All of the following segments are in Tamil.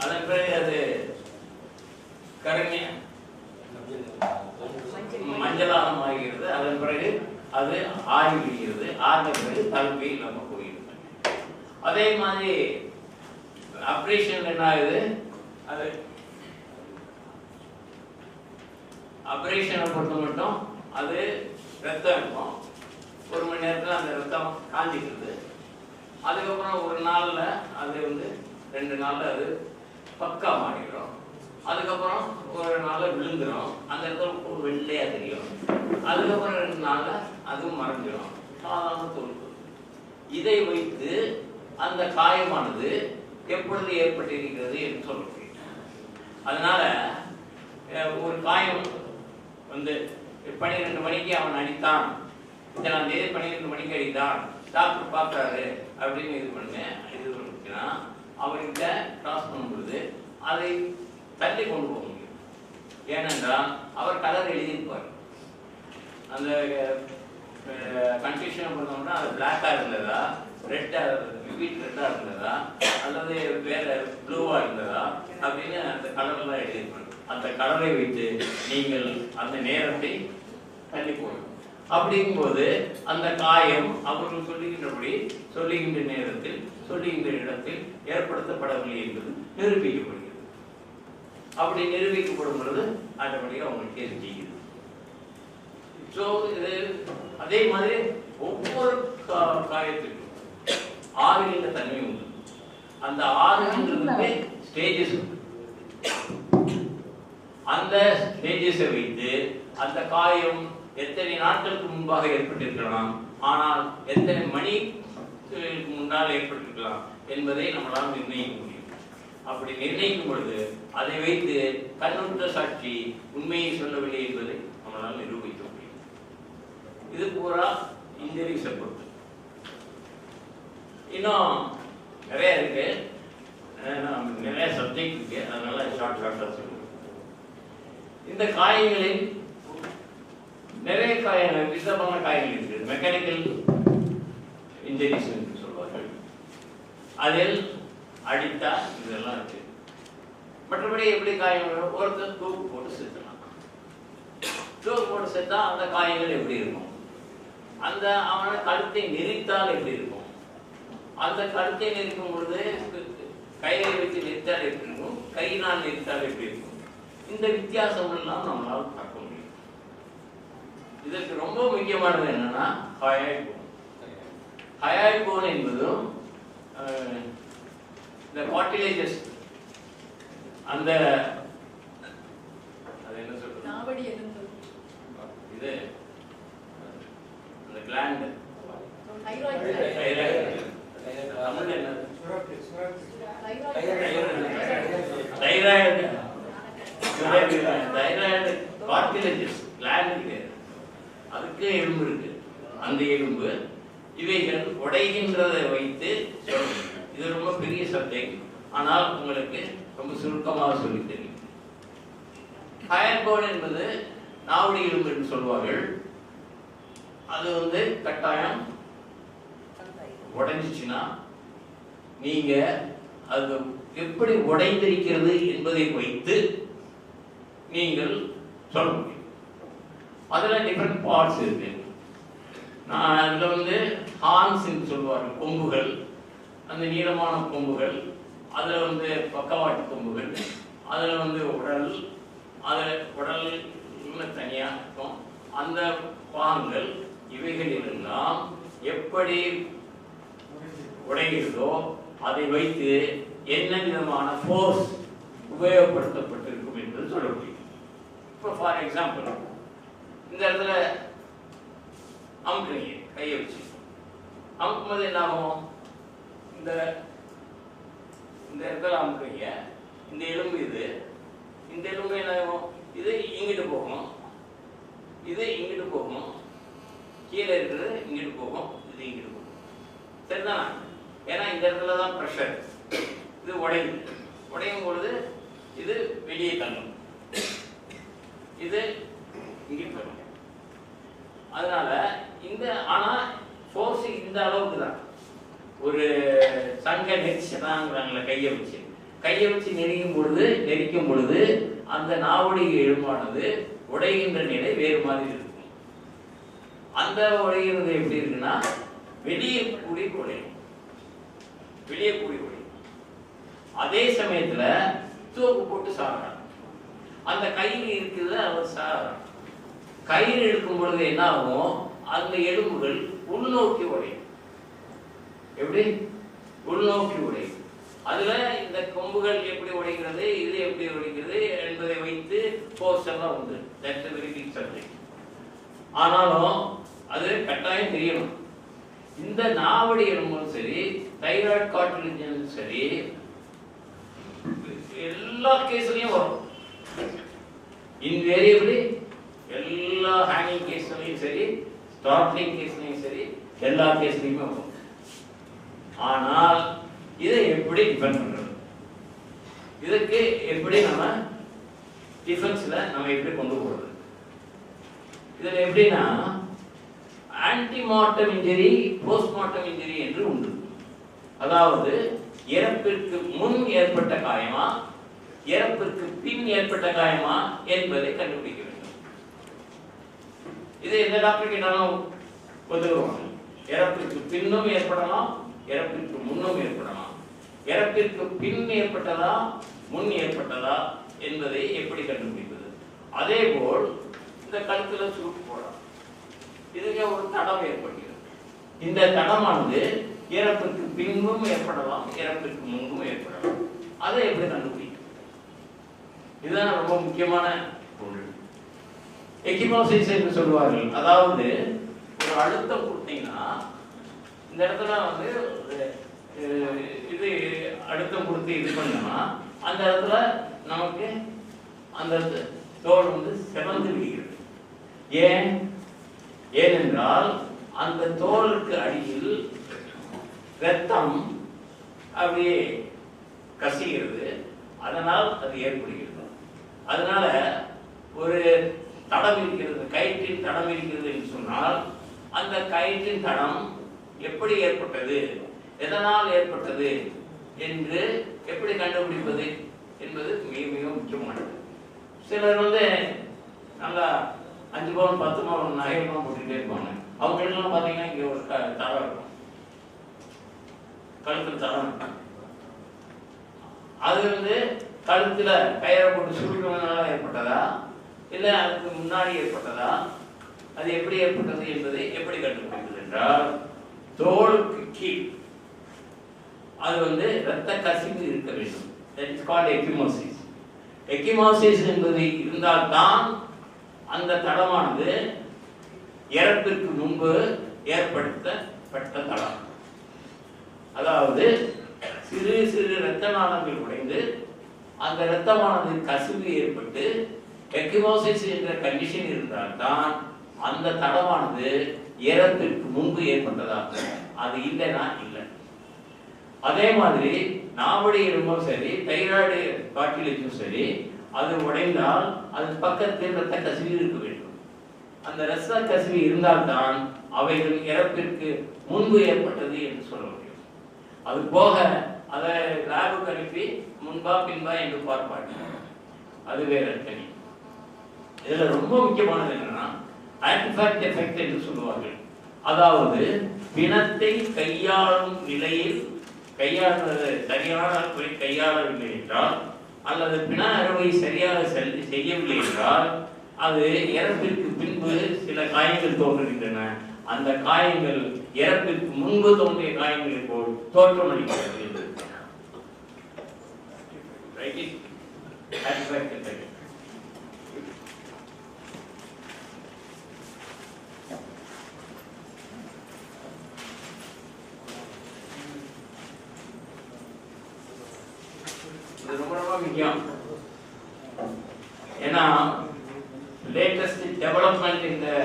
அதன் பிறகு அது கருமையா மஞ்சளாக மாறுகிறது. அதன் பிறகு அது ஆறி விடுகிறது. ஆறின பிறகு தழும்பை நம்ம போயிடுது. அதே மாதிரி அப்ரேஷன் என்ன ஆகுது? அது அப்ரேஷனை பொறுத்த மட்டும் அது ரத்தம் இருக்கும். 1 மணி நேரத்தில் அந்த ரத்தம் காஞ்சிக்கிறது. அதுக்கப்புறம் ஒரு நாளில் அது 2 நாளில் அது பக்கா மாறிடும். அதுக்கப்புறம் ஒரு நாளில் விழுந்துடும். அந்த இடத்துல வெள்ளையாக தெரியும். அதுக்கப்புறம் 2 நாளில் அதுவும் மறைஞ்சிடும். சாதாரண தோல்வி. இதை வைத்து அந்த காயமானது எப்பொழுது ஏற்பட்டிருக்கிறது என்று சொல்ல முடியும். அதனால ஒரு காயம் 12 மணிக்கு அவன் அடித்தான், இத்தனாம் தேதி 12 மணிக்கு அடித்தான், டாக்டர் பார்க்குறாரு அப்படின்னு இது பண்ணுச்சுன்னா அவர்கிட்ட கிராஸ் பண்ணும்பொழுது அதை தள்ளி கொண்டு போக முடியும். ஏனென்றால் அவர் கலர் எழுதியிருப்பார். அந்த கன்ஃபியூஷனை பண்ணோம்னா அது பிளாக்காக இருந்ததா, ரெட்டாக விவிட் ரெட்டாக இருந்ததா, அல்லது வேற ப்ளூவாக இருந்ததா அப்படின்னு அந்த கலர்லாம் எழுதியிருப்பாங்க. அந்த கலரை வைத்து நீங்கள் அந்த நேரத்தை தள்ளி போகணும். அப்படிங்கும்போது அந்த காயம் அவர்கள் சொல்லுகின்ற நேரத்தில் சொல்லுகின்ற இடத்தில் ஏற்படுத்தப்படவில்லை என்பது நிரூபிக்கப்படுகிறது. அப்படி நிரூபிக்கப்படும் பொழுது ஆட்டோமேட்டிக்காக அவங்களுக்கு தெரிஞ்சுக்கிறது. ஸோ இது அதே மாதிரி ஒவ்வொரு காயத்துக்கும் ஆறுகின்ற தன்மை உண்டு. அந்த ஆறுகின்றதுக்கு ஸ்டேஜஸ் உண்டு. அந்த ஸ்டேஜஸை வைத்து அந்த காயம் எத்தனை நாட்களுக்கு முன்பாக ஏற்பட்டிருக்கலாம், ஆனால் எத்தனை மணி முன்னால் ஏற்பட்டிருக்கலாம் என்பதை நம்மளால் நிர்ணயிக்க முடியும். அப்படி நிர்ணயிக்கும் பொழுது அதை வைத்து கண்ணுற்ற சாட்சி உண்மையை சொல்லவில்லை என்பதை நம்மளால் நிரூபிக்க முடியும். இது பூரா இன்ஜுரிஸை பொறுத்து. இன்னும் நிறைய இருக்கு, நிறைய சப்ஜெக்ட் இருக்கு. அதனால ஷார்ட்டாக சொல்லுவேன். இந்த காயங்களில் நிறைய காயங்கள், விதமான காயங்கள் இருக்குது. மெக்கானிக்கல் இன்ஜுரிஸ் என்று சொல்வார்கள். அதில் அடித்தா இதெல்லாம் இருக்கு. மற்றபடி எப்படி காயங்கள்? ஒருத்தர் தூக்கு போட்டு செத்துலாம். தூக்கு போட்டு செத்தா அந்த காயங்கள் எப்படி இருக்கும்? அந்த அவனை கழுத்தை நெரித்தால் எப்படி இருக்கும்? அந்த கழுத்தை நெரிக்கும் பொழுது கையை வச்சு நெரித்தால் எப்படி இருக்கும்? கையினால் நெரித்தால் எப்படி இருக்கும்? இந்த வித்தியாசம் எல்லாம் நம்மளால் பார்க்க முடியும். இதற்கு ரொம்ப முக்கியமானது என்னன்னா ஹயாய் போன். ஹயாய் போன் என்பதும் இந்த கார்டிலேஜஸ், அந்த அது என்ன சொல்றது, இது அந்த கிளாண்ட், தமிழ் என்ன, தைராய்டு, தைராய்டு கார்டிலேஜஸ் கிளாண்ட், அதுக்கு எலும்பு இருக்கு. அந்த எலும்பு இவைகள் உடைகின்றதை வைத்து சொல்லணும். இது ரொம்ப பெரிய சப்ஜெக்ட், ஆனால் உங்களுக்கு ரொம்ப சுருக்கமாக சொல்லி தெரியும். ஹயர் போன் என்பது நாவடி எலும்பு என்று சொல்வார்கள். அது கட்டாயம் உடைஞ்சிச்சுன்னா நீங்க அது எப்படி உடைந்திருக்கிறது என்பதை வைத்து நீங்கள் சொல்ல முடியும். அதில் டிஃப்ரெண்ட் பார்ட்ஸ் இருக்கு. அதில் ஹார்ன்ஸ் என்று சொல்வார்கள், கொம்புகள், அந்த நீளமான கொம்புகள். அதில் பக்கவாட்டு கொம்புகள். அதில் உடல், அதில் உடல் தனியாக இருக்கும். அந்த பாகங்கள் இவைகளெல்லாம் எப்படி உடைகிறதோ அதை வைத்து என்ன விதமான ஃபோர்ஸ் உபயோகப்படுத்தப்பட்டிருக்கும் என்று சொல்ல முடியும். இப்போ ஃபார் எக்ஸாம்பிள், இந்த இடத்துல அமுக்குறீங்க, கையை வச்சு அமுக்கும்போது என்ன ஆகும்? இந்த இடத்துல அமுக்குறீங்க, இந்த எலும்பு இது, இந்த எலும்பு என்ன ஆகும்? இது இங்கிட்டு போகணும், இது இங்கிட்டு போகணும், கீழே இருக்கிறது இங்கிட்டு போகும், இது இங்கிட்டு போகும். சரிதானா? ஏன்னா இந்த இடத்துல தான் ப்ரெஷர். இது உடையும் பொழுது இது வெளியே தள்ளும், இது இங்கிட்டு தள்ளும். அதனால ஆனா ஃபோர்ஸ் இந்த அளவுக்கு தான். ஒரு சங்க நெரிச்சதாங்கிறாங்களே கையை வச்சு, கையை வச்சு நெரிக்கும் பொழுது அந்த நாவடி எலும்பானது உடைகின்ற நிலை வேறு மாதிரி இருக்கும். அந்த உடைகிறது எப்படி இருக்குன்னா வெளியே கூடி உடையும், வெளியே கூடி உடையும். அதே சமயத்துல தூக்கு போட்டு சாகிறான். அந்த கயிறு இருக்குது, அவர் சாகிறான். கயிறு எடுக்கும் பொழுது என்ன ஆகும், அந்த எலும்புகள் உள்நோக்கி உடையும். எப்படி உள்நோக்கி உடையும். அதுல இந்த கொம்புகள் எப்படி உடைகிறது, இது எப்படி உடைக்கிறது என்பதை வைத்து போர்ஸ் எல்லாம் உண்டு. That's very big subject. ஆனாலும் அது கட்டாயம் தெரியணும். இந்த நாவடி எலும்பும் சரி, தைராய்டு கார்டிலேஜும் சரி, எல்லா கேஸ்லயும் வரும். இன்வேரியபிளி எல்லா ஹேங்கிங் கேஸ்லயும் சரி, ஸ்டார்ட்லிங் கேஸ்லயும் சரி, எல்லா கேஸ்லயுமே வரும். ஆனால் இதை எப்படி டிஃபெண்ட் பண்றது, இதுக்கு எப்படி நம்ம டிஃபென்ஸ்ல நம்ம எப்படி கொண்டு போறது? இதுல எப்படின்னா ஆன்டிமார்டம் இன்ஜரி, போஸ்ட்மார்டம் இன்ஜரி என்று உண்டு. அதாவது இறப்பிற்கு முன் ஏற்பட்ட காயமா, இறப்பிற்கு பின் ஏற்பட்ட காயமா என்பதை கண்டுபிடிக்க வேண்டும். இது எந்த டாக்டர் கேட்டாலும் ஒத்துக்குவாங்க. இறப்பிற்கு பின்னும் ஏற்படலாம், இறப்பிற்கு முன்னும் ஏற்படலாம். இறப்பிற்கு பின் ஏற்பட்டதா முன் ஏற்பட்டதா என்பதை எப்படி கண்டுபிடிப்பது? அதே போல் இந்த கழுத்துல சுருக்கு போடலாம், இதுக்கு ஒரு தடம் ஏற்படுகிறது. இந்த தடமானது இறப்புக்கு பின்பும் ஏற்படலாம், இறப்புக்கு முன்பும் ஏற்படலாம். அதை எப்படி கண்டுபிடிக்கும்? இதுதான் ரொம்ப முக்கியமான ஒன்று. எக்கிமோசிஸ் என்று சொல்வார்கள். அதாவது ஒரு அழுத்தம் கொடுத்தீங்கன்னா இந்த இடத்துல வந்து இது அழுத்தம் கொடுத்து இது பண்ணா அந்த இடத்துல நமக்கு அந்த தோல் வந்து செவந்து விடுகிறது. ஏனென்றால் அந்த தோலுக்கு அடியில் ரத்தம் அப்படியே கசிகிறது, அதனால் அது ஏற்படுகிறது. அதனால ஒரு தடம் இருக்கிறது, கயிற்றின் தடம் இருக்கிறது என்று சொன்னால் அந்த கயிற்றின் தடம் எப்படி ஏற்பட்டது, எதனால் ஏற்பட்டது என்று எப்படி கண்டுபிடிப்பது என்பது மிக மிக முக்கியமானது. சிலர் வந்து நல்லா 5 பவுன் 10 பவுன் நகையெல்லாம் போட்டுக்கிட்டே இருப்பாங்க. அவங்களுக்கெல்லாம் பார்த்தீங்கன்னா இங்கே ஒரு தடம் இருக்கும், கழுத்தில் தடம் இருக்கும். அது வந்து கழுத்துல கயிறை போட்டு சுருக்கினால ஏற்பட்டதா இல்லை அதுக்கு முன்னாடி ஏற்பட்டதா, அது எப்படி ஏற்பட்டது என்பதை எப்படி கண்டுபிடிப்பது என்றால் தோலுக்கு கீழ் அது வந்து இரத்த கசிவு இருக்க வேண்டும். That is called ecchymosis. Ecchymosis என்பது இருந்தால்தான் அந்த தடமானது இறப்பிற்கு முன்பு ஏற்படுத்தப்பட்ட தடம். அதாவது சிறு சிறு இரத்த நாளங்கள் உடைந்து அந்த இரத்தமானது கசிவு ஏற்பட்டு எக்கிமோசிஸ் என்ற கண்டிஷன் இருந்தால்தான் அந்த தடமானது இறப்பிற்கு முன்பு ஏற்பட்டதாக. அது இல்லைன்னா இல்லை. அதே மாதிரி நாவடி எலும்பும் சரி, தைராய்டு கார்டிலேஜும் சரி, அது உடைந்தால் அது பக்கத்தில் இரத்த கசிவு இருக்க வேண்டும். அந்த இரத்த கசிவு இருந்தால்தான் அவைகள் இறப்பிற்கு முன்பு ஏற்பட்டது என்று சொல்ல முடியும். அது போக அதை லேபுக்கு அனுப்பி முன்பா பின்பா என்று பார்ப்பார்கள், அது வேற தனி. இதுல ரொம்ப முக்கியமானது என்னன்னா ஆர்டிஃபேக்ட் எஃபெக்ட் என்று சொல்லுவார்கள். அதாவது பிணத்தை கையாளும் நிலையில் கையாளுவது சரியான கையாளவில்லை என்றால், அல்லது பிண அறுவை சரியாக செய்யவில்லை என்றால், அது இறப்பிற்கு பின்பு சில காயங்கள் தோன்றுகின்றன. அந்த காயங்கள் இறப்பிற்கு முன்பு தோன்றிய காயங்களை போல் தோற்றமளிக்கிறது. ரொம்ப ரொம்ப முக்கியம். ஏன்னா latest development in the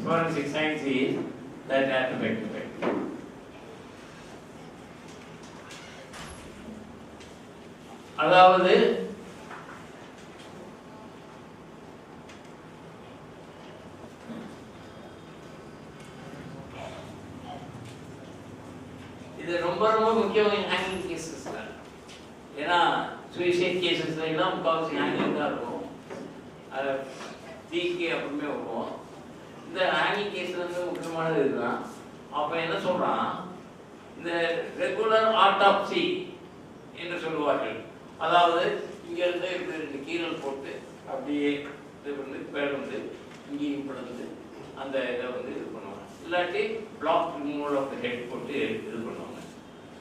forensic science is that artifact effect. அதாவது இது ரொம்ப ரொம்ப முக்கியம். கேசஸ்ல. ஏன்னா சூசைட் கேசஸ்ல எல்லாம் முக்கால்வாசி ஹேங்கிங் தான் இருக்கும், தீக்கு அப்புறமே வருவோம். இந்த ஹேங்கிங் கேஸ்ல வந்து முக்கியமானது இதுதான். அப்ப என்ன சொல்றான், இந்த ரெகுலர் ஆட்டாப்சி என்று சொல்லுவார்கள். அதாவது இங்க இருந்து இப்படி கீரல் போட்டு அப்படியே இது வந்து பிளந்து இங்கேயும் பிளந்து அந்த இதை வந்து இது பண்ணுவாங்க. இல்லாட்டி block removal of the head போட்டு இது பண்ணுவாங்க.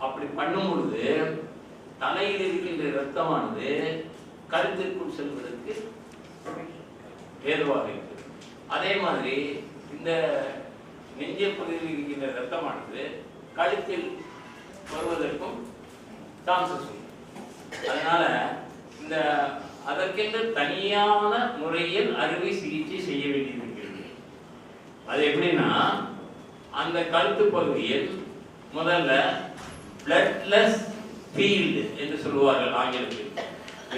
அப்படி பண்ணும் பொழுது தலையில் இருக்கின்ற ரத்தமானது கழுத்திற்குள் செல்வதற்கு ஏதுவாக இருக்கு. அதே மாதிரி இந்த நெஞ்சை பகுதியில் இருக்கின்ற ரத்தமானது கழுத்தில் வருவதற்கும் சான்சஸ் உண்டு. அதனால இந்த அதற்கென்று தனியான முறையில் அறுவை சிகிச்சை செய்ய வேண்டியிருக்கிறது. அது எப்படின்னா, அந்த கழுத்து பகுதியில் முதல்ல பிளட்லெஸ் ஃபீல்டு என்று சொல்லுவார்கள் ஆங்கிலத்தில்.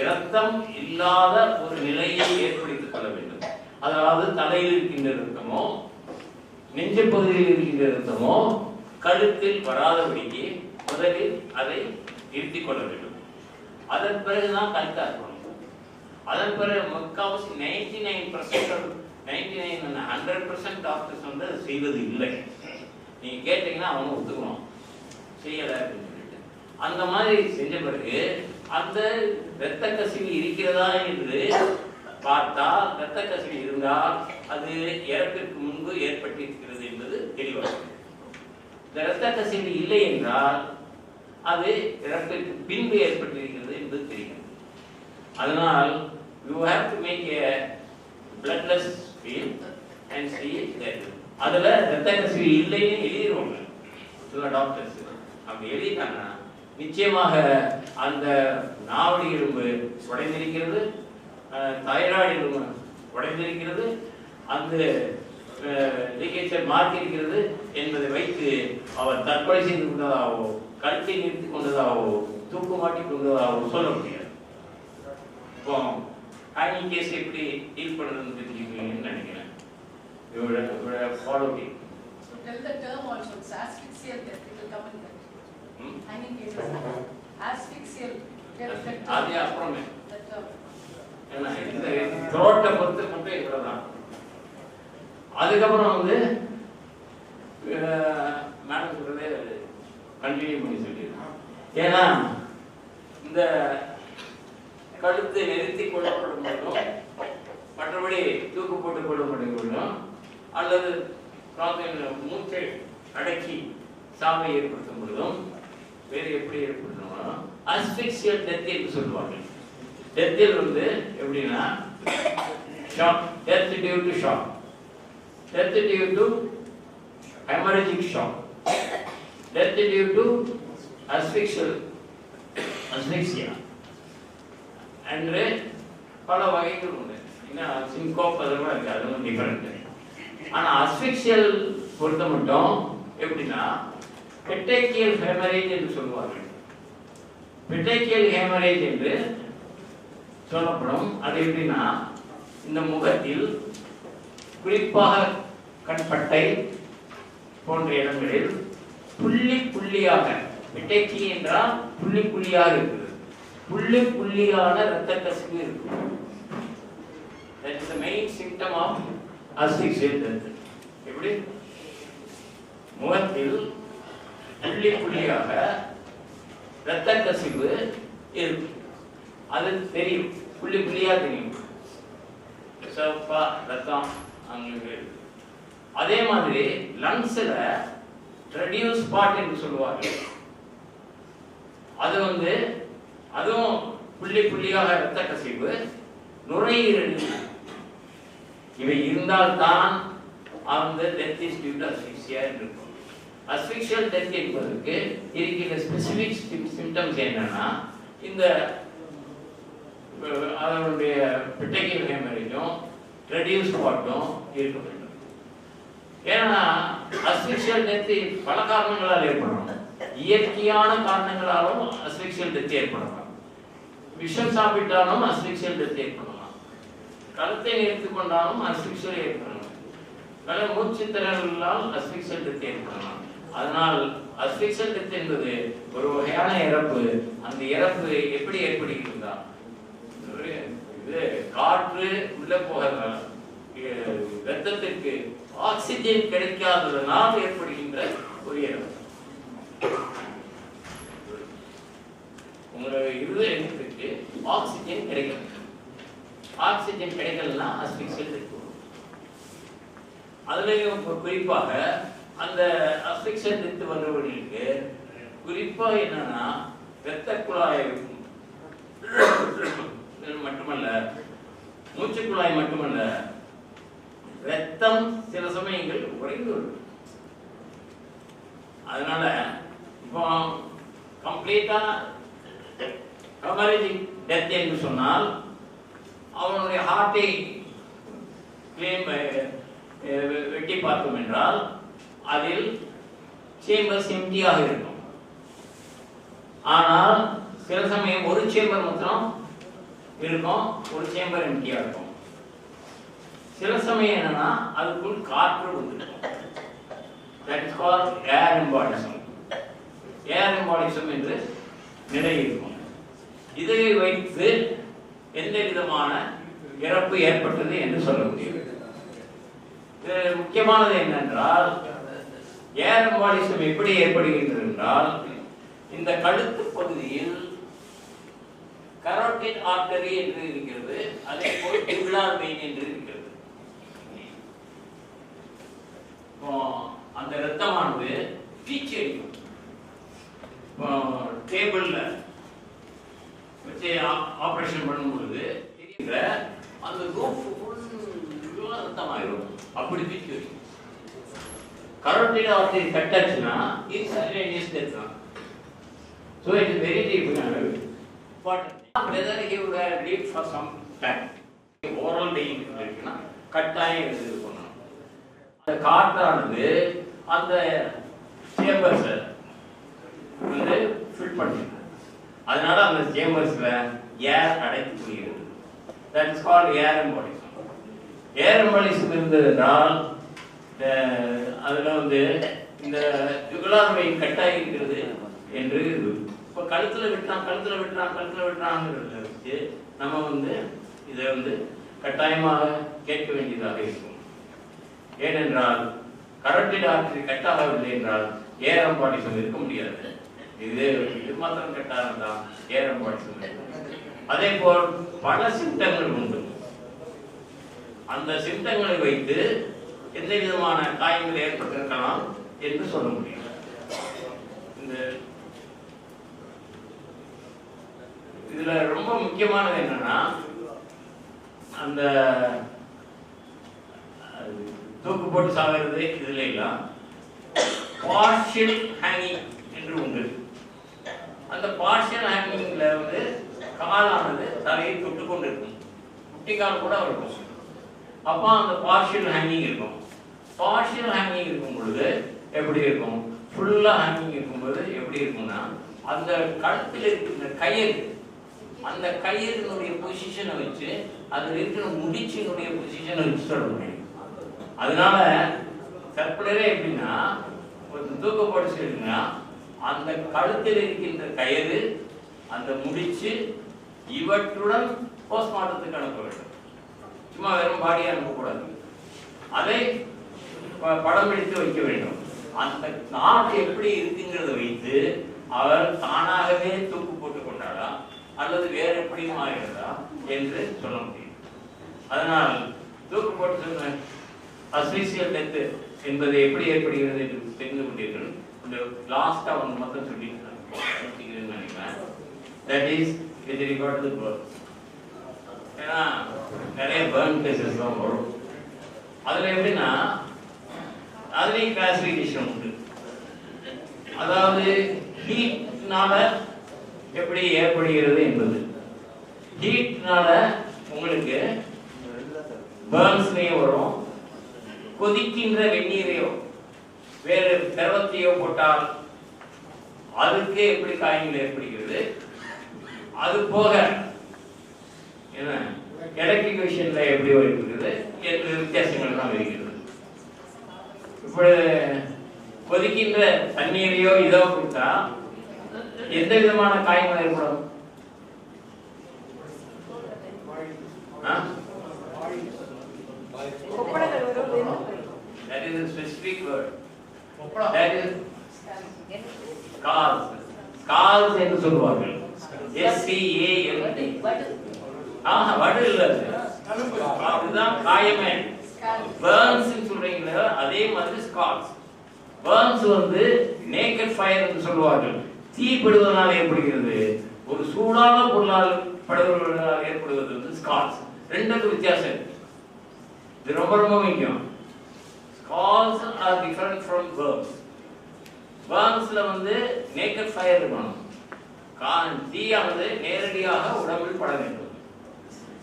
இரத்தம் இல்லாத ஒரு நிலையை ஏற்படுத்திக் கொள்ள வேண்டும். அதாவது தலையில் இருக்கின்ற இரத்தமோ நெஞ்சு பகுதியில் இருக்கின்ற இரத்தமோ கழுத்தில் வராதபடிக்கு முதலில் அதை நிறுத்திக் கொள்ள வேண்டும். அதன் பிறகுதான் கழுத்தா இருக்கணும். அதன் பிறகு முக்காவாசி 99% டாக்டர்ஸ் வந்து அதை செய்வது இல்லை. நீங்க கேட்டீங்கன்னா அவனும் ஒத்துக்கணும் செய்யலை அப்படின்னு சொல்லிட்டு. அந்த மாதிரி செஞ்ச பிறகு அந்த இரத்த கசிவு இருக்கிறதா என்று பார்த்தால், இரத்த கசிவு இருந்தால் அது இறப்பிற்கு முன்பு ஏற்பட்டிருக்கிறது என்பது தெளிவாக. இந்த இரத்த கசிவு இல்லை என்றால் அது இறப்பிற்கு பின்பு ஏற்பட்டிருக்கிறது என்பது தெரிகிறது. அதனால் you have to make a bloodless field and see it there. அதுல இரத்த கசிவு இல்லைன்னு எழுதிடுவாங்க சில டாக்டர்ஸ். அப்படி எழுதிட்டாங்கன்னா நிச்சயமாக அந்த நாவடி எலும்பு உடைந்திருக்கிறது, தைராய்டு எலும்பு உடைந்திருக்கிறது, அந்த லீகேச்சர் மார்க் இருக்கிறது என்பதை வைத்து அவர் தற்கொலை செய்து கொண்டதாகவோ கழுத்தை நிறுத்தி கொண்டதாகவோ தூக்கு மாட்டி கொண்டதாகவோ சொல்ல முடியாது. இப்போ ஹேங்கிங் கேஸ் எப்படி டீல் பண்ணுறதுன்னு தெரிஞ்சுக்கணும்னு நினைக்கிறேன். Follow me. So tell the term also. It's asphyxial death. It will come in that. Hanging cases. Asphyxial death. அது அப்புறமே. ஏன்னா இந்த த்ரோட்டை பொறுத்து மட்டும் இவ்வளவுதான். அதுக்கப்புறம் வந்து மேடம் சொல்றதே கண்டினியூ பண்ணி சொல்லிடுறேன். ஏன்னா இந்த கழுத்தை நிறுத்தி கொள்ளப்படும் போதும் மற்றபடி தூக்கு போட்டு கொள்ளப்படும் போதும் அல்லது மூச்சை அடக்கி சாவை ஏற்படுத்தும் பொழுதும் வேறு எப்படி ஏற்படுத்தணும், அஸ்பிக்சியல் டெத் என்று சொல்லுவாங்க. டெத்தில் வந்து எப்படின்னா shock, death due to shock, death due to haemorrhagic shock, death due to asphyxia என்று பல வகைகள் உண்டு. இன்னும் சின்கோப் அதெல்லாம் இருக்கு, அதுவும் டிஃபரெண்ட். ஆனால் அஸ்பிக்சியல் பொறுத்த மட்டும் எப்படின்னா பெட்டேக்கியல் ஹெமரேஜ் என்று சொல்லுவார்கள். பெட்டேக்கியல் ஹெமரேஜ் என்று சொல்லப்படும். அது எப்படின்னா இந்த முகத்தில் குறிப்பாக கண்பட்டை போன்ற இடங்களில் புள்ளி புள்ளியாக, பெட்டேக்கி என்றால் புள்ளி புள்ளியாக இருக்குது, புள்ளி புள்ளியான இரத்த கசிவு இருக்கு. That is the main symptom of asphyxial death. எப்படி முகத்தில் புள்ளி புள்ளியாக இரத்த கசிவு இருக்கு, அது தெரியும், புள்ளி புள்ளியா தெரியும், சிவப்பா ரத்தம் அங்கே. அதே மாதிரி லங்ஸ்ல ரெடியூஸ் ஸ்பாட் என்று சொல்லுவாங்க. அது வந்து அதுவும் புள்ளி புள்ளியாக இரத்த கசிவு, நுரையீரல் இவை இருந்தால்தான் அந்த டெத் இஸ் டியூ டு அஸ்பிக்சியா இருக்கும். அஸ்பிக்சியல் டெத் என்பதற்கு இருக்கிற ஸ்பெசிபிக் சிம்டம்ஸ் என்னன்னா இந்த அதனுடைய பெட்டேக்கியல் ஹெமரேஜும் ரெடியூஸ் ஸ்பாட்டும் இருக்க வேண்டும். ஏன்னா அஸ்பிக்சியல் டெத் பல காரணங்களால் ஏற்படணும். இயற்கையான காரணங்களாலும் அஸ்பிக்சியல் டெத் ஏற்படலாம், விஷம் சாப்பிட்டாலும் அஸ்பிக்சியல் டெத் ஏற்படலாம், கழுத்தை நிறுத்திக் கொண்டாலும் அஸ்பிக்சியல் ஏற்படலாம், மூச்சு திறனால் அஸ்பிக்சியல் டெத் ஏற்படலாம். அதனால் அஸ்பிக்சல் டெத் என்பது ஒரு வகையான இறப்பு. அந்த இறப்பு எப்படி ஏற்படுகிறதா, இது காற்று உள்ள போகிறதால ரத்தத்திற்கு ஆக்சிஜன் கிடைக்காததனால் ஏற்படுகின்ற ஒரு இறப்பு. உங்களுடைய இருதயத்துக்கு ஆக்சிஜன் கிடைக்கும். ஆக்சிஜன் கிடைக்கலன்னா அஸ்பிக்சல் டெத். அதுலயும் குறிப்பாக அந்த அஸ்பிக்சல் டெத் வந்தவர்களுக்கு குறிப்பா என்னன்னா இரத்த குழாய் மட்டுமல்ல, மூச்சு குழாய் மட்டுமல்ல, ரத்தம் சில சமயங்கள் உறைந்து விடும். அதனால இப்போ கம்ப்ளீட்டா ஹெமரேஜிக் டெத் என்று சொன்னால் அவனுடைய ஹார்ட்டை வெட்டி பார்த்தோம் என்றால் அதில் சேம்பர்ஸ் எம்டியாக இருக்கும். ஆனால் சில சமயம் ஒரு சேம்பர் மாத்திரம் இருக்கும், ஒரு சேம்பர் எம்டியா இருக்கும். சில சமயம் என்னன்னா அதுக்குள் காற்று வந்துடும். That is called air embolism. Air embolism என்று நிலை இருக்கும். இதை வைத்து எந்த விதமான இறப்பு ஏற்பட்டது என்று சொல்ல முடியும். முக்கியமானது என்னென்றால் ஏர் எம்பாலிசம் எப்படி ஏற்படுகின்றது என்றால் இந்த கழுத்து பகுதியில் கரோட்டிட் ஆர்டரி என்று இருக்கிறது, அதே போல் டியூபுலர் வெயின் என்று இருக்கிறது. அந்த இரத்தமானது பீச்சி அடிக்கும். டேபிள்ல வச்சு ஆபரேஷன் பண்ணும் பொழுது அந்த ரூஃப் ரத்தமாயிரும். அப்படி பீச்சி அடிக்கும். கரோட்டிட் ஆர்டரி கட் ஆச்சுன்னா இன்ஸ்டன்டேனியஸ் டெத் தான். So it is very difficult. But whether he would have lived for some time, oral being இருக்குன்னா கட்டாயம் இது பண்ணணும். அந்த காற்றானது அந்த சேம்பர்ஸை வந்து ஃபில் பண்ணிடும். அதனால அந்த சேம்பர்ஸ்ல ஏர் அடைத்து போகிறது. That is called air embolism. Air embolism இருந்ததுனால் அதுல வந்து இந்த ஜுகுலார் வெயின் கட்டாயி இருக்கிறது என்று இப்போ கழுத்துல விட்டுறாங்கிறத வச்சு நம்ம வந்து இதை வந்து கட்டாயமாக கேட்க வேண்டியதாக இருக்கும். ஏனென்றால் கரோட்டிட் ஆர்டரி கட்டாகவில்லை என்றால் ஏர் எம்பாலிசம் இருக்க முடியாது. இது மாத்திரம் கட்டாயம் தான் ஏர் எம்பாலிசம் இருக்கும். அதே போல் பல சிம்டங்கள் உண்டு. அந்த சிம்டங்களை வைத்து எந்த விதமான காயங்கள் ஏற்பட்டிருக்கலாம் என்று சொல்ல முடியும். இதுல ரொம்ப முக்கியமானது என்னன்னா அந்த தூக்கு போட்டு சாகிறது இதுல எல்லாம் பார்ஷியல் ஹேங்கிங் என்று உண்டு. அந்த பார்ஷியல் ஹேங்கிங்ல வந்து காலானது தலையை தொட்டு கொண்டு இருக்கும், குட்டிக்கால் கூட இருக்கும். அப்போ அந்த பார்ஷியல் ஹேங்கிங் இருக்கும். பார்ஷியல் ஹேங்கிங் இருக்கும் பொழுது எப்படி இருக்கும், ஃபுல்லா ஹேங்கிங் இருக்கும்போது எப்படி இருக்கும்னா அந்த கழுத்தில் இருக்கிற கயிறு, அந்த கயிறினுடைய பொசிஷனை வச்சு அதில் இருக்கிற முடிச்சினுடைய பொசிஷனை வச்சு சொல்ல முடியும். அதனால சர்க்குலரே எப்படின்னா ஒரு தூக்க போட்டு சொல்லுங்கன்னா அந்த கழுத்தில் இருக்கின்ற கயிறு, அந்த முடிச்சு இவற்றுடன் போஸ்ட்மார்ட்டத்துக்கு அனுப்ப வேண்டும். சும்மா வெறும் பாடியை அனுப்பக்கூடாது. அதை படம் எடுத்து வைக்க வேண்டும். அந்த நாடு எப்படி இருக்குங்கிறத வைத்து அவர் தானாகவே தூக்கு போட்டுக் கொண்டாரா அல்லது வேற எப்படியும் ஆகிறதா என்று சொல்ல முடியும். அதனால் தூக்கு போட்டு சொன்ன அஸ்பிக்சியல் டெத் என்பது எப்படி ஏற்படுகிறது என்று தெரிந்து கொண்டீர்கள். இந்த லாஸ்டா ஒன்று மட்டும் சொல்லி நினைக்கிறேன். That is with regard to burn. ஏன்னா நிறைய பர்ன் கேசஸ் தான் வரும். அதுல எப்படின்னா அதுலேயும் கிளாசிபிகேஷன் உண்டு. அதாவது ஹீட்னால எப்படி ஏற்படுகிறது என்பது. ஹீட்னால உங்களுக்கு பர்ன்ஸ்லயும் வரும், கொதிக்கின்ற வெந்நீரையோ வேறு திரவத்தையோ போட்டால் அதுக்கு எப்படி காயங்கள் ஏற்படுகிறது. அது போக என்ன எலக்ட்ரிகேஷன்ல எப்படி வருகிறது என்று வித்தியாசங்கள் தான் இருக்கிறது. இப்படி கொதிக்கின்ற தண்ணீரையோ இதோ கொடுத்தா எந்த விதமான காயங்கள் ஏற்படும்? That is a specific word. That is scars. Scars என்று சொல்வார்கள். SCALD. வடு இல்ல, அதுதான் காயமே. burns சொல்றீங்களா, அதே மாதிரி scars. burns வந்து naked fire என்று சொல்வார்கள். தீப்படுவதனால் ஏற்படுகிறது. ஒரு சூடான பொருளால் படுவதனால் ஏற்படுவது வந்து scars. ரெண்டுக்கு வித்தியாசம் இருக்கு. இது ரொம்ப ரொம்ப முக்கியம். Scars are different from burns. burnsல வந்து naked fire இருக்கணும். தீயானது நேரடியாக உடம்பில் பட வேண்டும்.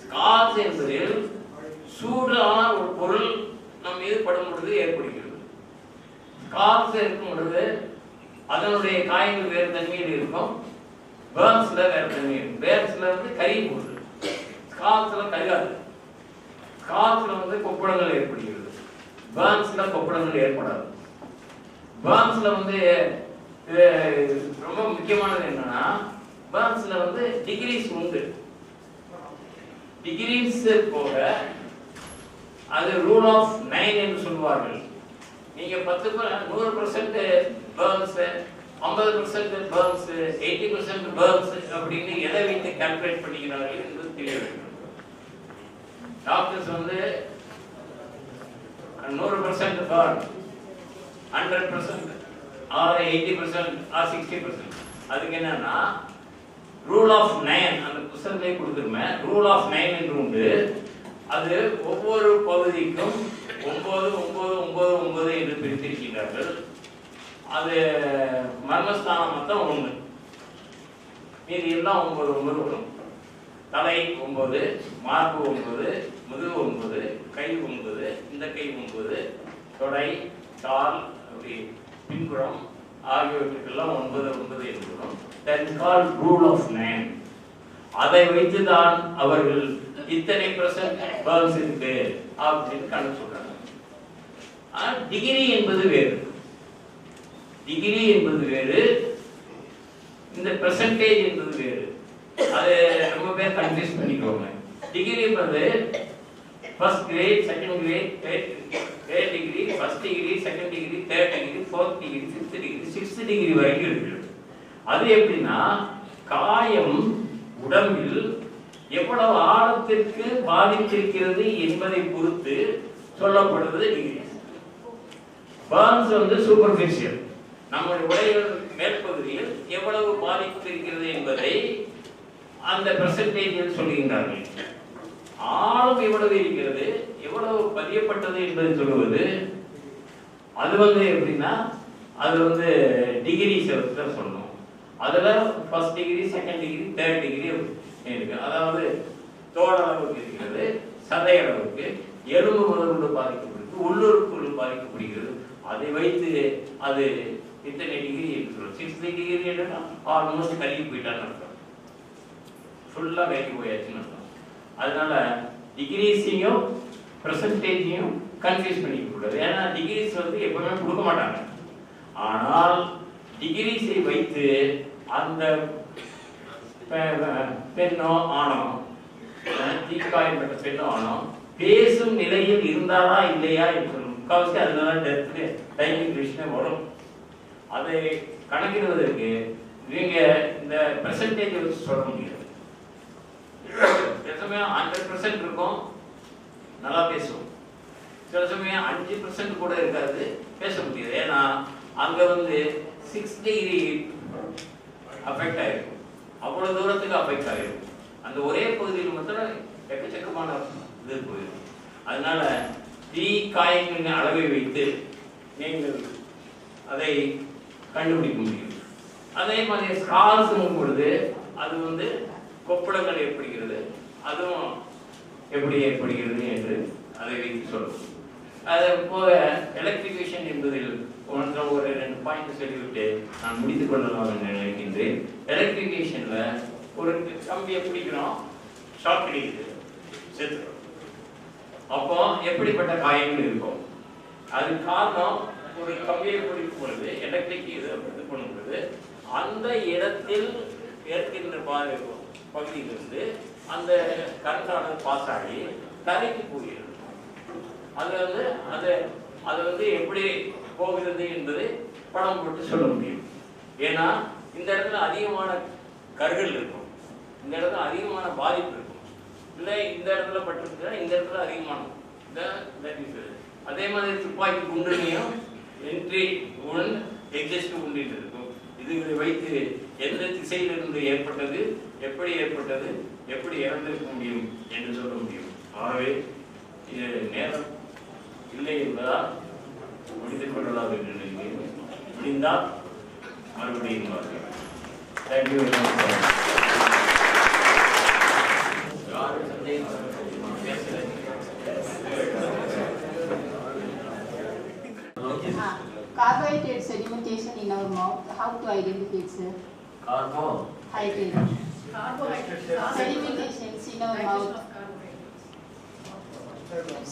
scars என்பதில் சூடான ஒரு பொருள் நம் மீது படும் பொழுது ஏற்படுகிறது. scars இருக்கும் பொழுது அதனுடைய காயங்கள் வேறு தன்மையில் இருக்கும். burnsல வேறு தன்மை இருக்கும். burnsல வந்து கரி போகுது, scarsல கரிகாது. scarsல வந்து கொப்பளங்கள் ஏற்படுகிறது, burnsல கொப்பளங்கள் ஏற்படாது. burnsல வந்து ரொம்ப முக்கியமானது என்னன்னா, burnsல வந்து டிகிரிஸ் உண்டு. டிகிரிஸ் போக அது ரூல் ஆஃப் 9 என்று சொல்வார்கள். நீங்க 100% burns, 50% burns, 80% burns அப்படின்னு எதை வைத்து கால்குலேட் பண்ணிக்கிறார்கள் என்பது தெரிய வேண்டும். டாக்டர்ஸ் வந்து 100% burn, 100% or 80% or 60%. அதுக்கு என்னன்னா ரூல் ஆஃப் 9 அந்த புத்தகத்தை கொடுத்துருமே, ரூல் ஆஃப் 9 என்று உண்டு. அது ஒவ்வொரு பகுதிக்கும் 9 9 9 9 என்று பிரித்திருக்கிறார்கள். அது மர்மஸ்தானம் மொத்தம் 1, மீதி எல்லாம் 9 9 வரும். தலை 9, மார்பு 9, முதுகு 9, கை 9, இந்த கை 9, தொடை, கால், அப்படி பின்புறம் ஆகியவற்றுக்கெல்லாம் 9 9 என்பதும் that is called rule of 9. அதை வைத்துதான் அவர்கள் இத்தனை % burns இருக்கு அப்படின்னு கணக்கு சொல்றாங்க. டிகிரி என்பது வேறு, டிகிரி என்பது வேறு, இந்த பெர்சன்டேஜ் என்பது வேறு. அது ரொம்ப பேர் கன்ஃபியூஸ் பண்ணிக்கோங்க. டிகிரி என்பது first grade, second grade, third degree, first degree, second degree, third degree, fourth degree, fifth degree, sixth degree வரைக்கும் இருக்கிறது. அது எப்படின்னா, காயம் உடம்பில் எவ்வளவு ஆழத்திற்கு பாதித்திருக்கிறது என்பதை பொறுத்து சொல்லப்படுவது டிகிரி. burns வந்து சூப்பர்ஃபிஷியல், நம்முடைய உடல் மேற்பகுதியில் எவ்வளவு பாதித்திருக்கிறது என்பதை அந்த பெர்சன்டேஜில் சொல்லுகின்றார்கள். ஆழம் எவ்வளவு இருக்கிறது, எவ்வளவு பதியப்பட்டது என்பதை சொல்லுவது அது வந்து எப்படின்னா, அது வந்து டிகிரி தான் சொல்லணும். அதுல first degree, second degree, third degree இருக்கு. அதாவது தோல் அளவுக்கு இருக்கிறது, சதை அளவுக்கு, எலும்பு முதல்கொண்டு பாதிக்கப்படுகிறது, உள்ளுறுப்புகள் பாதிக்கப்படுகிறது. அதை வைத்து அது இத்தனை டிகிரி இருக்கிறோம். 6 டிகிரி என்னன்னா ஆல்மோஸ்ட் கருகி போயிட்டான்னு அர்த்தம், ஃபுல்லா கருகி போயாச்சுன்னு அர்த்தம். அதனால டிகிரிஸையும் பெர்சன்டேஜையும் கன்ஃபியூஸ் பண்ணிக்க கூடாது. ஏன்னா டிகிரிஸ் வந்து எப்பவுமே கொடுக்க மாட்டாங்க. ஆனால் டிகிரிஸை வைத்து அந்த பெண்ணோ ஆணோ, தீக்காயப்பட்ட பெண்ணோ ஆணோ பேசும் நிலையில் இருந்தாரா இல்லையா என்று சொல்லும். முக்கால்வாசி அதனால டெத்து டைமிங் வரும். அதை கணக்கிடுவதற்கு நீங்க இந்த பெர்சன்டேஜ் வச்சு சொல்ல முடியாது. சில சமயம் 100% இருக்கும், நல்லா பேசுவோம். சில சமயம் 5% கூட இருக்காது, பேச முடியாது. ஏன்னா அங்க வந்து 6 டிகிரி அஃபெக்ட் ஆயிருக்கும், அவ்வளவு தூரத்துக்கு அஃபெக்ட் ஆயிருக்கும். அந்த ஒரே பகுதியில் மட்டும் எக்கச்சக்கமான இது போயிடும். அதனால தீ காயங்களின் அளவை வைத்து நீங்கள் அதை கண்டுபிடிக்க முடியும். அதே மாதிரி ஸ்கார்ஸ் பொழுது அது வந்து கொப்பளங்கள் ஏற்படுகிறது, அதுவும் எப்படி ஏற்படுகிறது என்று அதை வைத்து சொல்லும். அது போக எலக்ட்ரிஃபிகேஷன் என்பதில் ஒரு 2 பாயிண்ட் சொல்லிவிட்டு நான் முடித்துக் கொள்ளலாம் என்று நினைக்கின்றேன். எலக்ட்ரிஃபிகேஷன்ல ஒரு கம்பியை பிடிக்கிறோம், ஷாக் அடிக்குது, செத்துறோம். அப்போ எப்படிப்பட்ட காயங்கள் இருக்கும்? அது காரணம் ஒரு கம்பியை பிடிக்கும் பொழுது எலக்ட்ரிக் இது பண்ணும் பொழுது அந்த இடத்தில் ஏற்கின்ற பகுதியிலிருந்து அந்த கரண்டானது பாஸ் ஆகி தரைக்கு போகிறது. அது வந்து எப்படி போகிறது என்பதை படம் போட்டு சொல்ல முடியும். ஏன்னா இந்த இடத்துல அதிகமான கருகள் இருக்கும், இந்த இடத்துல அதிகமான பாதிப்பு இருக்கும். இல்லை இந்த இடத்துல பட்டுருக்குன்னா இந்த இடத்துல அதிகமான அதே மாதிரி துப்பாக்கி குண்டுலையும் என்ட்ரி ஒன் எக்ஸிஸ்ட் குண்டிட்டு இருக்கும். இதுகளை வைத்து எந்த திசையிலிருந்து ஏற்பட்டது, எப்படி ஏற்பட்டது, எப்படி இறந்திருக்க முடியும் என்று சொல்ல முடியும். ஆகவே இது நேரம் இல்லை என்பதால் முடித்துக் கொள்ளலாம் என்று நினைக்கிறேன். முடிந்தால் மறுபடியும் thank you. Carbohydrate sedimentation in our mouth, how to identify it, sir? Carbohydrate. Sedimentations in our mouth.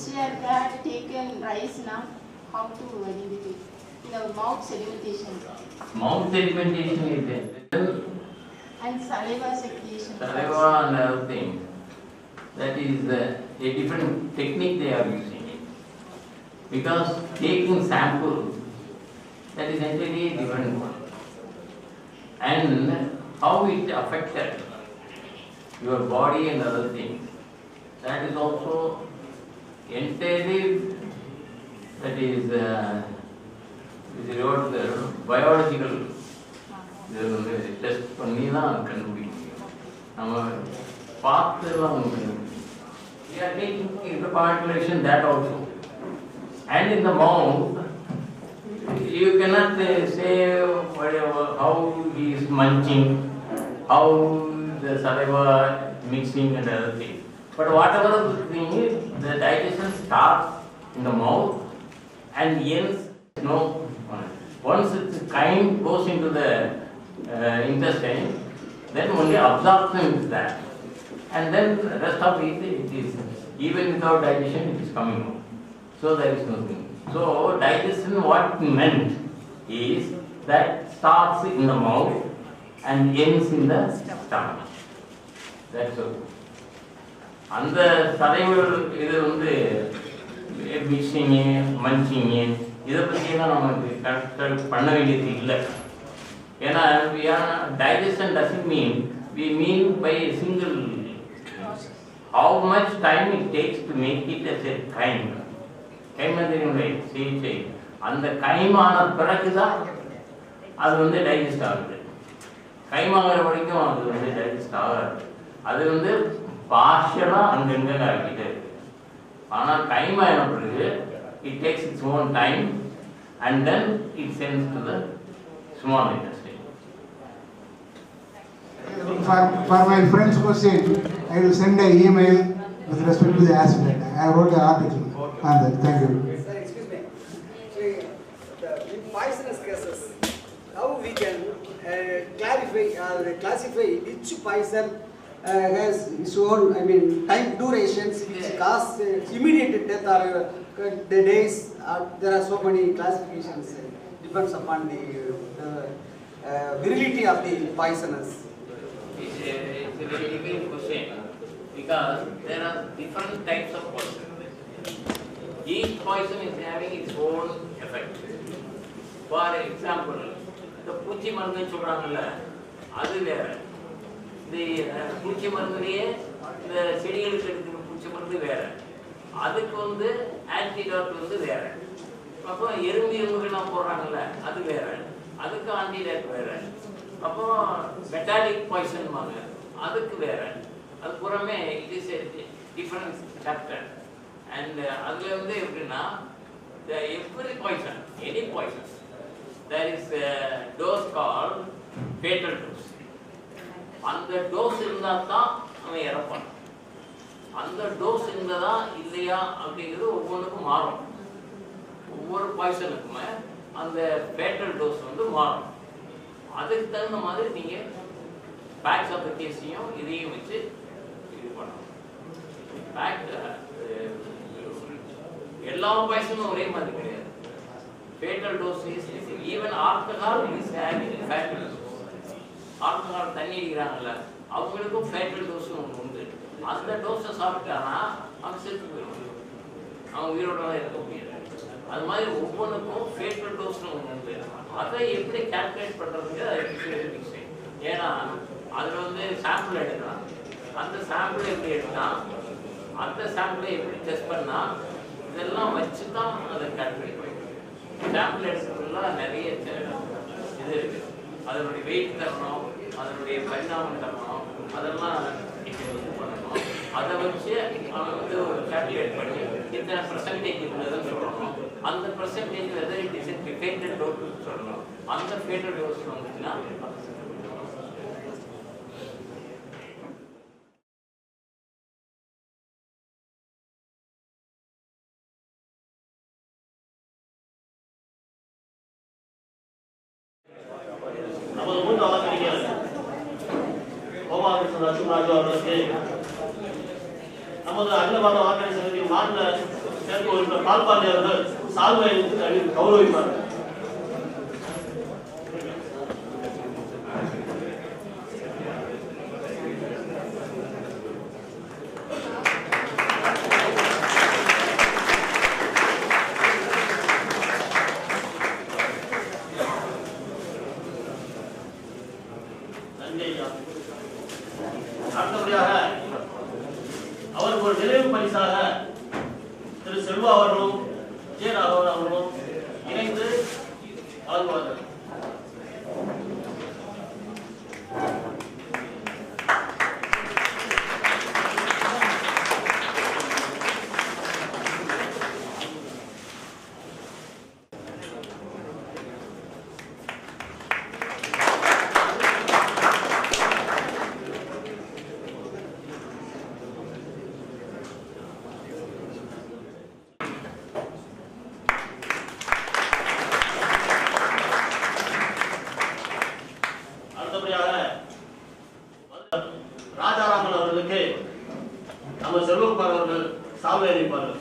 Sir, they had taken rice now, how to identify in our mouth sedimentation? Mouth sedimentation is there. And saliva secretion. Saliva and other things. That is a different technique they are using. Because taking sample, that is entirely different one. And how it affected your body and other things, that is also entirely, that is biological. Test பண்ணி தான் கண்டுபிடிக்க முடியும். நம்ம பார்த்துலாம் we are taking into consideration that also. And in the mouth, you cannot say whatever, how he is munching, how the saliva mixing and other things. But whatever the thing is, the digestion starts in the mouth and ends no. Once its chyme goes into the intestine, then only absorption is that, and then the rest of it is even without digestion it is coming out. So there is nothing. So digestion, what meant is that starts in the mouth and ends in the stomach. That's all. And the salival இது வந்து mixing, munching, இதை பற்றியெல்லாம் நமக்கு கரெக்டாக பண்ண வேண்டியது இல்லை. ஏன்னா digestion doesn't mean, we mean by a single, how much time it takes to make it as a chyme. சிகிச்சை அந்த கைமான பிறகுதான் அது வந்து டைஜஸ்ட் ஆகுது. கைமாகிற வரைக்கும் அது வந்து டைஜஸ்ட் ஆகாது. அது வந்து பார்ஷலாக அங்கங்கே ஆகிக்கிட்டே இருக்கு. ஆனால் கைமாயின பிறகு it takes its own time and then it sends to the small intestine. For my friend's question, I will send an email with respect to the aspect. I wrote an article on that. Thank you. Sir, excuse me. In poisonous cases, how we can classify which poison has its own, time durations which cause immediate death or the days. There are so many classifications. Depends upon the virility of the poisonous. It's a very difficult question because there are different types of poison. Each poison is having its own effect. For example, the பூச்சி மருந்து சொல்றாங்கல்ல, அது வேற. இந்த பூச்சி மருந்துலயே இந்த செடிகளுக்கு எடுக்கிற பூச்சி மருந்து வேற. அதுக்கு வந்து ஆன்டிடாட் வந்து வேற. அப்போ எறும்புகள்லாம் போடுறாங்கல்ல, அது வேற. அதுக்கு ஆன்டிடாட் வேற. அப்போ மெட்டாலிக் பாய்சன் வாங்க, அதுக்கு வேற. அது புறமே it is difference chapter. And அதில் வந்து எப்படின்னா every poison, any poison, there is a dose called fatal dose. அந்த டோஸ் இருந்தால் தான் அவன் இறப்பான். அந்த டோஸ் இருந்ததா இல்லையா அப்படிங்கிறது ஒவ்வொன்றுக்கும் மாறும். ஒவ்வொரு பாய்சனுக்குமே அந்த ஃபேட்டல் டோஸ் வந்து மாறும். அதுக்கு தகுந்த மாதிரி நீங்கள் பேக்ஸ் ஆஃப் த கேஸையும் இதையும் வச்சு இது பண்ணணும். பேக் எல்லா பாய்சனும் ஒரே மாதிரி கிடையாது. fatal dose is missing. Even alcohol is having fatal dose. Alcohol தண்ணி அடிக்கிறாங்கல்ல அவங்களுக்கும் fatal dose ஒன்று உண்டு. அந்த டோஸை சாப்பிட்டானா அவன் செத்து போயிடுவான், அவன் உயிரோட இருக்க முடியாது. அது மாதிரி ஒவ்வொன்றுக்கும் fatal dose ஒன்று உண்டு. அதை எப்படி கால்குலேட் பண்ணுறதுக்கு அதை எப்படி ஏன்னா அதில் வந்து சாம்பிள் எடுக்கலாம். அந்த சாம்பிள் எப்படி எடுக்கலாம், அந்த சாம்பிளை எப்படி டெஸ்ட் பண்ணால் இதெல்லாம் வச்சு தான் அதை கால்குலேட் பண்ணுவோம். சாம்பிள் எடுக்கிறதுலாம் நிறைய இது இருக்குது. அதனுடைய வெயிட் தரணும், அதனுடைய பரிணாமம் தரணும், அதெல்லாம் இது பண்ணணும். அதை வச்சு அவன் வந்து ஒரு கால்குலேட் பண்ணி இத்தனை பர்சன்டேஜ் உள்ளதுன்னு சொல்லணும். அந்த percentage whether it is fatal dose சொல்லணும். அந்த ஃபேட்டல் டோஸ் வந்துச்சுன்னா நமது மூத்த வழக்கறிஞர் கோபாலகிருஷ்ணன் நரசிம்மராஜு அவர்களுக்கு நமது அகில பாரத வழக்கறிஞர் சங்கத்தின் மாநில செயற்கை உறுப்பினர் பால்பாண்டி அவர்கள் சால்வை கௌரவிப்பார். அடுத்தபடியாக அவருக்கு ஒரு நினைவு பரிசாக திரு செல்வா அவர்களும் விஜயராகவன் அவர்களும் இணைந்து வழங்குவார்கள். ராஜாராமன் அவர்களுக்கு நம்ம செல்வகுமார் அவர்கள் சால்வை அளிப்பார்கள்.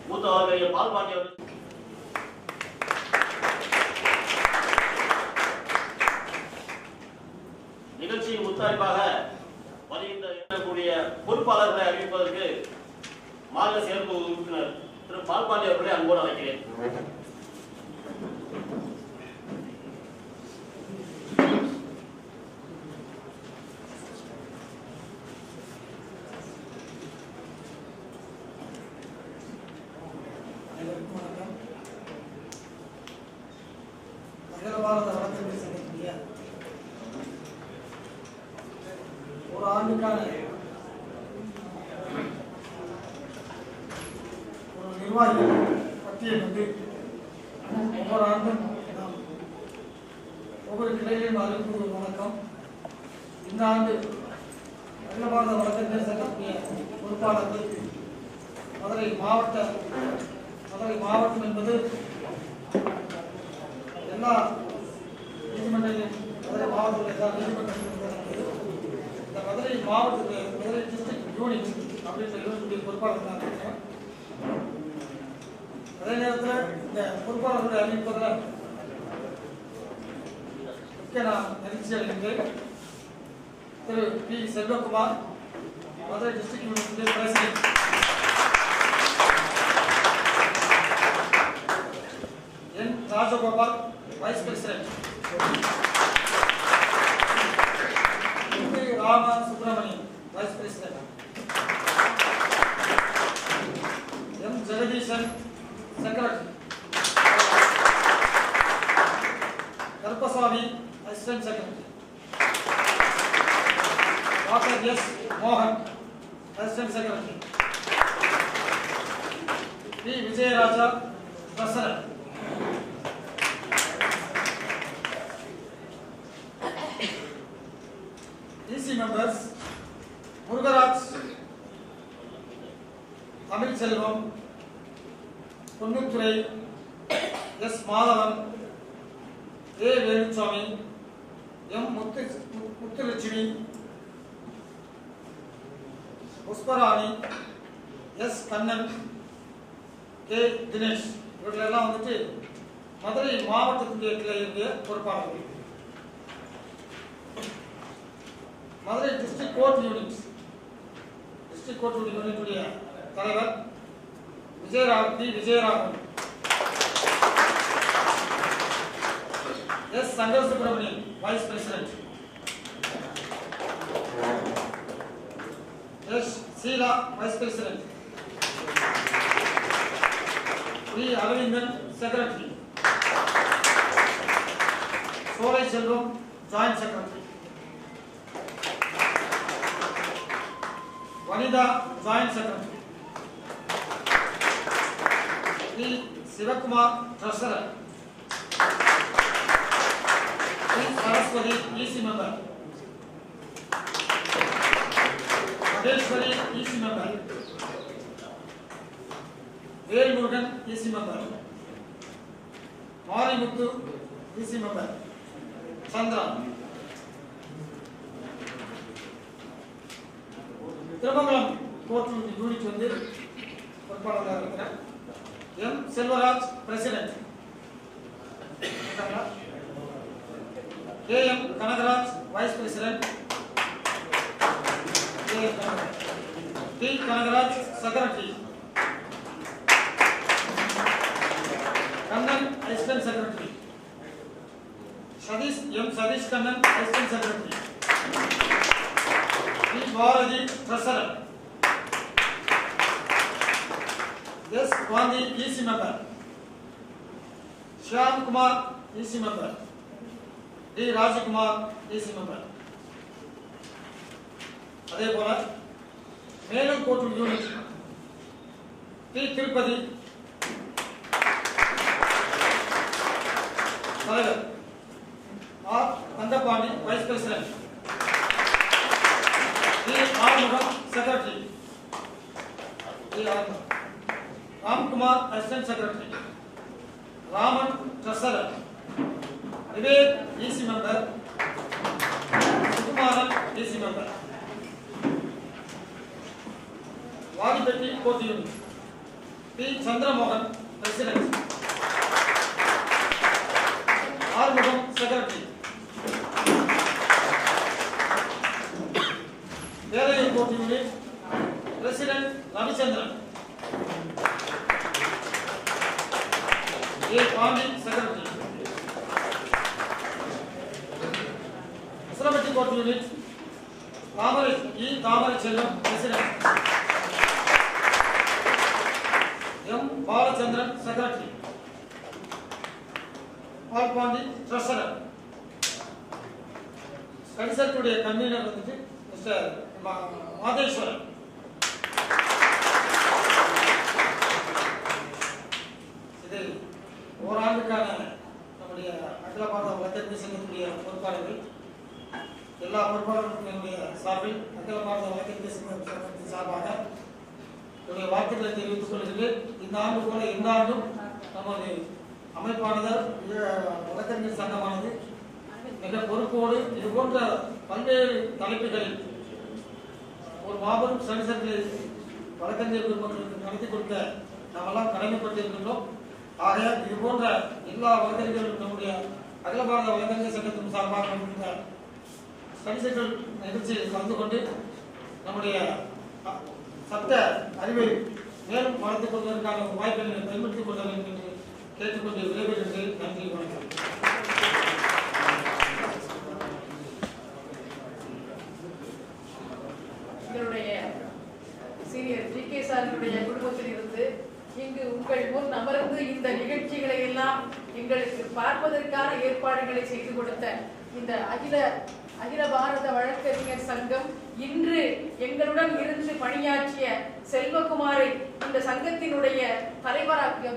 மூத்த வழக்கறிஞர் பால்பாண்டி அவர்கள் நிகழ்ச்சியின் முத்தாய்ப்பாக வருகின்ற பொறுப்பாளர்களை அறிவிப்பதற்கு மாநில செயற்குழு உறுப்பினர் திரு பால்பாண்டி அவர்களை அன்போடு அழைக்கிறேன். அகில பாரத வழக்கறிஞர் சங்கத்தினுடைய ஒரு ஆண்டுக்கான ஒரு நிர்வாகி பட்டியல் வந்து ஒவ்வொரு ஆண்டும் நாம் ஒவ்வொரு கிளையிலும் அறிவிப்பது வழக்கம். இந்த ஆண்டு அகில பாரத வழக்கறிஞர் சங்கத்தினுடைய பொறுப்பாளர்கள் மதுரை மாவட்டம் என்பது எல்லா நீதிமன்றங்களிலும் மதுரை மாவட்டத்தில் எல்லா நீதிமன்றங்களிலும் இந்த மதுரை மாவட்டத்தில் மதுரை டிஸ்ட்ரிக்ட் யூனிட் அப்படின்ற யூனிட்டுடைய பொறுப்பாளர் தான் இருக்கிறேன். அதே நேரத்தில் இந்த பொறுப்பாளர்களை அறிவிப்பதில் முக்கிய நான் மகிழ்ச்சி அடைகின்றேன். திரு பி செல்வகுமார் மதுரை டிஸ்ட்ரிக்ட் யூனிட்டுடைய president. N Rajagopal vice president. Rama Subramanian vice president. M Jagadeesan secretary. Karuppasamy assistant secretary. Doctor S மோகன் assistant secretary. P Vijayaraja treasurer. EC members Murugaraj, Selvam, Ponnuthurai, S. Madhavan, A. Veluchami, M. Muthulakshmi, Pushparani, S. Kannan, K. Dinesh இவர்களெல்லாம் வந்துட்டு மதுரை மாவட்டத்துடைய கிளையுடைய பொறுப்பாளர்கள். மதுரை டிஸ்ட்ரிக்ட் கோர்ட் யூனிட்டுடைய தலைவர் Vijayaraghavan, S. Sankar Subramanian vice president, S. Sheela vice president, V. Aravindan secretary, Solai Selvam joint secretary, Vanitha joint secretary, V. Sivakumar treasurer, V. Saraswathi EC member, Maheswari EC member, Velmurugan EC member, Marimuthu EC member, Chandra. Thirumangalam court unit வந்து பொறுப்பாளராக இருக்கிறார் M. Selvaraj president, K. M. Kanagaraj vice president, T. Kanagaraj secretary, Kannan assistant secretary, Sathish Kannan assistant secretary, V. Bharathi treasurer, S. Gandhi easy member, Shyam Kumar EC member, T. Rajakumar EC member. அதே போல மேலும் கோர்ட் யூனிட் டி. திருப்பதி தலைவர், R. Thangapandi vice president, T. Arumugam secretary, T. Arumugam, Ramkumar assistant secretary, Raman treasurer, Vivek EC member, Sukumaran EC member. Vadipatti court unit T. Chandramohan president, Arumugam secretary, Velaiyur court unit president Ravichandran, A. Pandi secretary, Usilampatti court unit Thamarai Selvam president, M. Balachandran secretary, Palpandi treasurer. Study சர்க்கிளுடைய கன்வீனர் வந்துட்டு மிஸ்டர் மாதேஸ்வரன். இது ஓராண்டுக்கான நம்முடைய அகில பாரத வழக்கறிஞர் சங்கத்துடைய பொறுப்பாளர்கள், எல்லா பொறுப்பாளர்களுடைய சார்பில் அகில பாரத வழக்கறிஞர் சங்கத்தின் சார்பாக என்னுடைய வாழ்த்துக்களை தெரிவித்துக் கொள்கிறேன். இந்த ஆண்டு போல இந்த ஆண்டும் நமது அமைப்பானது வழக்கறிஞர் சங்கமானது மிக பொறுப்போடு இது போன்ற பல்வேறு தலைப்புகளில் ஒரு மாபெரும் ஸ்டடி சர்க்கிள் வழக்கறிஞர் பெருமக்களுக்கு நடத்தி கொடுக்க நாமெல்லாம் கடமைப்பட்டிருக்கின்றோம். ஆகையால் இது போன்ற எல்லா வழக்கறிஞர்களும் நம்முடைய அகில பாரத வழக்கறிஞர் சங்கத்தின் சார்பாக ஸ்டடி சர்க்கிள் நிகழ்ச்சியில் கலந்து கொண்டு நம்முடைய சட்ட அறிவை மேலும் வளர்த்துக் கொள்வதற்கான வாய்ப்புகளை பயன்படுத்திக் கொள்ள வேண்டும் என்று கேட்டுக்கொண்டு விடைபெறுகிறேன். நன்றி, வணக்கம். எங்களுடைய சீனியர் ஜி.கே. சாரினுடைய குடும்பத்தில் இருந்து இங்கு உங்கள் முன் அமர்ந்து இந்த நிகழ்ச்சிகளை எல்லாம் எங்களுக்கு பார்ப்பதற்கான ஏற்பாடுகளை செய்து கொடுத்த இந்த அகில பாரத வழக்கறிஞர் சங்கம் இன்று எங்களுடன் இருந்து பணியாற்றிய செல்வகுமாரை இந்த சங்கத்தினுடைய தலைவராக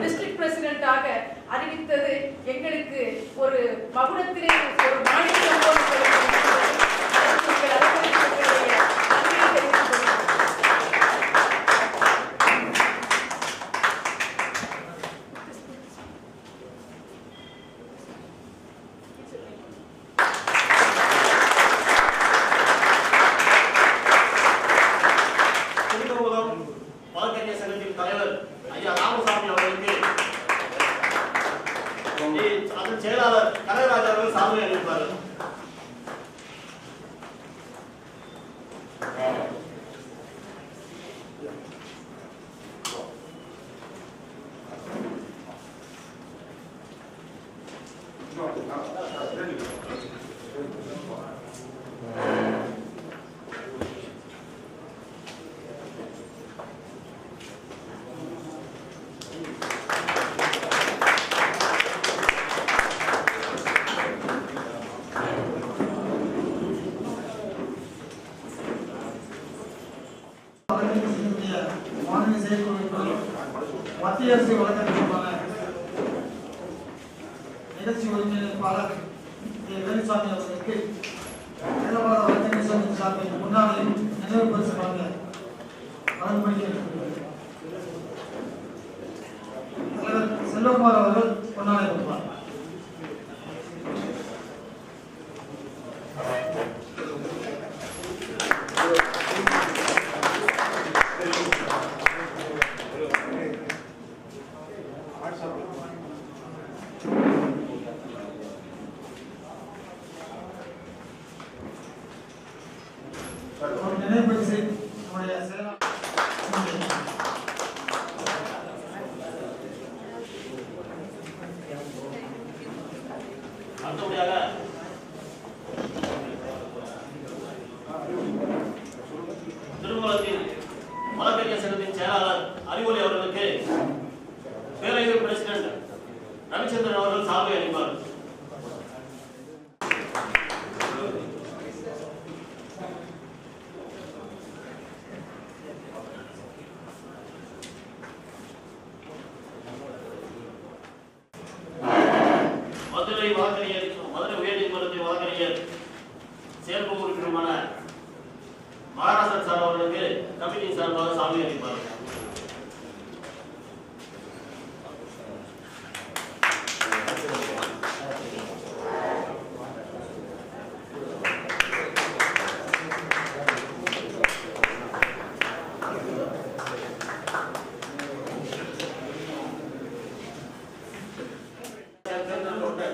டிஸ்ட்ரிக்ட் பிரசிடென்டாக அறிவித்தது எங்களுக்கு ஒரு மகுடத்திலே ஒரு மாநிலம் போல் அதன் செயலாளர் கனகராஜ் அவர்கள் சால்வை அளிப்பார். மாநில செயற்குழு மத்திய அரசு வழக்கறிஞருமான நிகழ்ச்சி ஒருங்கிணைப்பாளர் வேலுசாமி அவர்களுக்கு ஹைதராபாத் வழக்கறிஞர் சங்கத்தின் சார்பில் முன்னாளில் நினைவு பரிசு வழங்க வழங்கப்படுகிறது. தலைவர் செல்வகுமார் அவர்கள் பொன்னாடை கொடுப்பார். நினைவு பரிசு நம்முடைய செயலாளர் அடுத்தபடியாக திருமலத்தின் வழக்கறிஞர் சங்கத்தின் செயலாளர் அறிவொளி அவர்களுக்கு பேரவையின் பிரசிடென்ட் ரவிச்சந்திரன் அவர்கள் சால்வை அளிப்பார். மதுரை உயர்நீதிமன்றத்தின் வழக்கறிஞர் செயற்பு உறுப்பினருமான மகாராஷ்டிரன் சார் அவர்களுக்கு கமிட்டியின் சார்பாக சால்வை அளிப்பார்.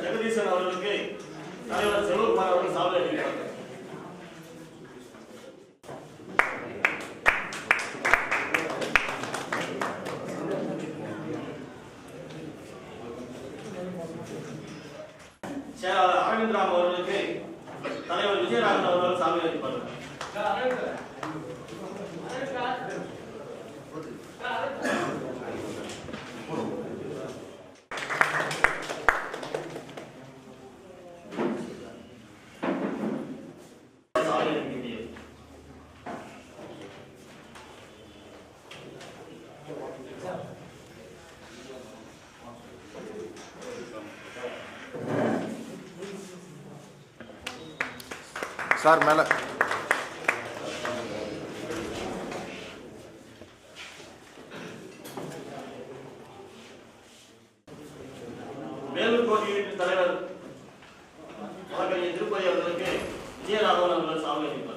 ஜெகதீசன் அவர்களுக்கு தலைவர் செல்வகுமார் அவர்கள் சால்வை அளிப்பார். செயலாளர் அரவிந்த்ராம் அவர்களுக்கு தலைவர் விஜயராகவன் அவர்கள் சால்வை அளிப்பார். சார் மேல வேலூர் கோட்டையின் தலைவர் வழக்கறிஞர் திருப்பதி அவர்களுக்கு விஜயராகவன் அவர்கள் சால்வை அளிப்பார்.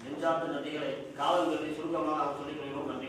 நெஞ்சார்ந்த நன்றிகளை காவல் கருதி சுருக்கமாக சொல்லிக் கொள்கிறோம். நன்றி.